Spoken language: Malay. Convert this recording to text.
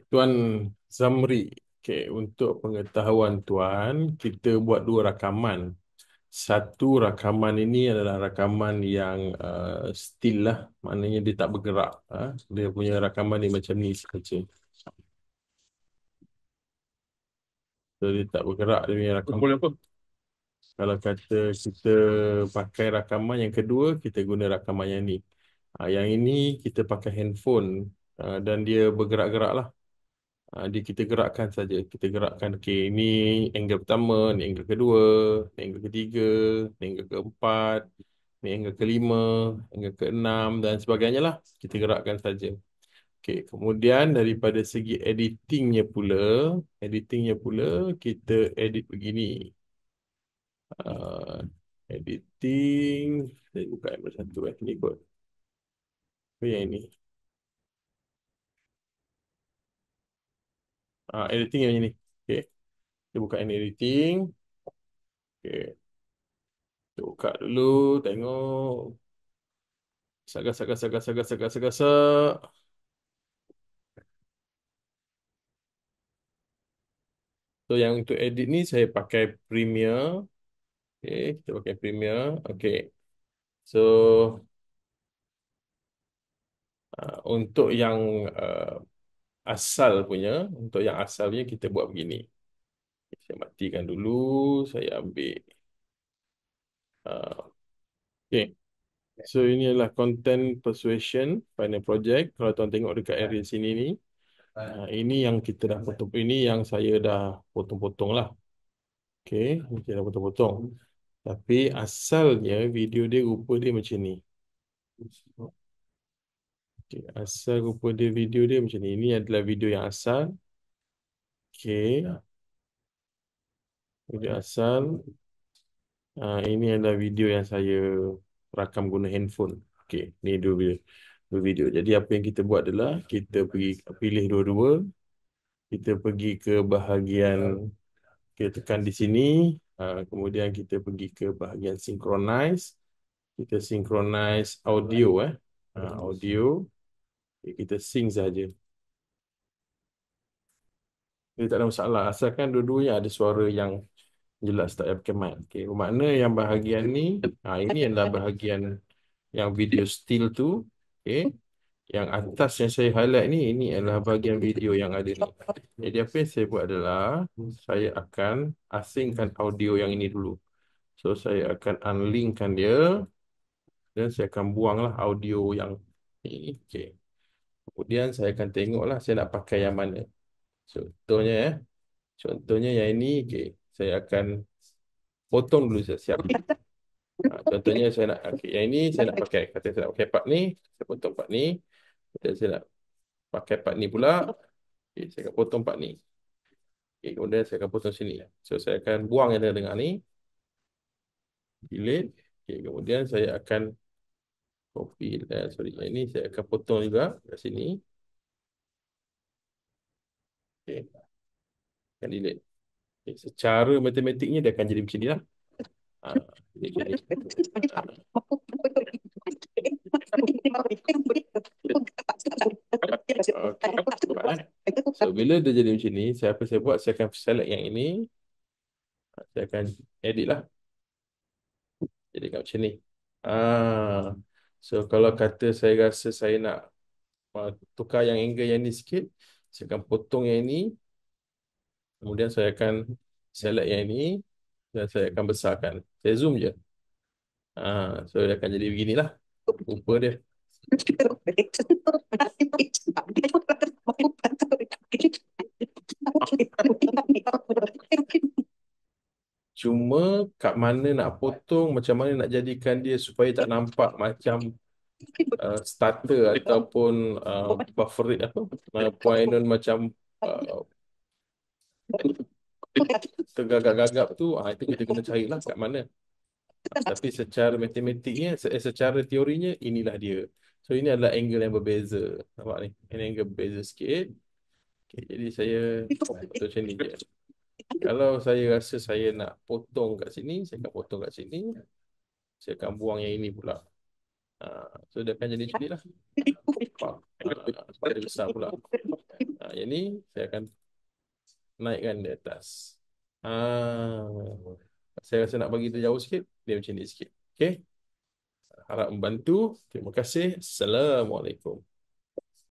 Tuan Zamri. Untuk pengetahuan Tuan, kita buat dua rakaman. Satu rakaman ini adalah rakaman yang still lah, maknanya dia tak bergerak. Dia punya rakaman ni macam ni saja. So, dia tak bergerak dia punya rakaman. Boleh apa? Kalau kata kita pakai rakaman yang kedua, kita guna rakaman yang ni. Yang ini kita pakai handphone dan dia bergerak-gerak lah. Dia kita gerakkan saja. Kita gerakkan, okey, ini angle pertama, ni angle kedua, ni angle ketiga, ni angle keempat, ni angle kelima, angle keenam dan sebagainya lah. Kita gerakkan saja. Okey, kemudian daripada segi editingnya pula kita edit begini. Uh, Editing, saya buka yang satu ni kot. Apa yang ini? Editing yang ini. Okey, kita buka yang editing. Okey. Kita buka dulu, tengok. Saga, saga, saga, saga, saga, saga, saga. So, yang untuk edit ni saya pakai Premiere. Okay, kita pakai Premiere. Okay. So, untuk yang uh, untuk yang asalnya kita buat begini. Saya matikan dulu. Saya ambil. Okay. So, ini adalah content persuasion final project. Kalau tuan tengok dekat area sini ni. Ini yang kita dah potong. Ini yang saya dah potong-potong lah. Okay, kita dah potong-potong. Tapi asalnya video dia rupa dia macam ni. Okay, asal rupa dia video dia macam ni. Ini adalah video yang asal. Okay, video asal. Ini adalah video yang saya rakam guna handphone. Okay, ni dua video. Jadi apa yang kita buat adalah kita pergi pilih dua-dua. Kita pergi ke bahagian, kita tekan di sini. Kemudian kita pergi ke bahagian synchronize. Kita synchronize audio. Audio. Okay, kita sync saja. Dia tak ada masalah. Asalkan dua-duanya ada suara yang jelas, tak payah pakai mic. Okay. Makna yang bahagian ni, ini adalah bahagian yang video still tu. Okay. Yang atas yang saya highlight ni, ini adalah bahagian video yang ada ni. Jadi apa yang saya buat adalah, saya akan asingkan audio yang ini dulu. So, saya akan unlinkkan dia dan saya akan buanglah audio yang ini. Okay. Kemudian saya akan tengoklah saya nak pakai yang mana. Contohnya yang ini, okay. Saya akan potong dulu siap. Contohnya saya nak, okay, yang ini saya nak pakai. Kata saya nak pakai part ni, saya potong part ni. Kata saya nak pakai part ni pula, okay, saya akan potong part ni. Okay, kemudian saya akan potong sini. So saya akan buang yang ada dengar ni. Delete. Okay, kemudian saya akan copy. Sorry, yang ini saya akan potong juga kat sini. Okay, akan delete. Okay, secara matematiknya dia akan jadi macam ni lah. Jadi macam ni. Okay. So, bila dia jadi macam ni, apa saya buat, saya akan select yang ini. Saya akan edit lah. Jadi macam ni. So, kalau kata saya rasa saya nak tukar yang angle yang ni sikit, saya akan potong yang ini. Kemudian saya akan select yang ini. Dan saya akan besarkan. Saya zoom je. So, dia akan jadi beginilah rupa dia. Cuma kat mana nak potong, macam mana nak jadikan dia supaya tak nampak macam starter ataupun buffer rate apa, poignant macam tergagap-gagap tu, itu kita kena carilah kat mana. Tapi secara matematiknya, secara teorinya, inilah dia. So, ini adalah angle yang berbeza. Nampak ni? Ini angle berbeza sikit. Okay, jadi saya potong macam ni je. Kalau saya rasa saya nak potong kat sini, saya akan potong kat sini. Saya akan buang yang ini pula. So, dia akan jadi macam ni lah. Dia besar pula. Yang ni saya akan naikkan di atas. Ah, saya rasa nak bagi dia jauh sikit, dia macam ni sikit. Okay, harap membantu. Terima kasih. Assalamualaikum.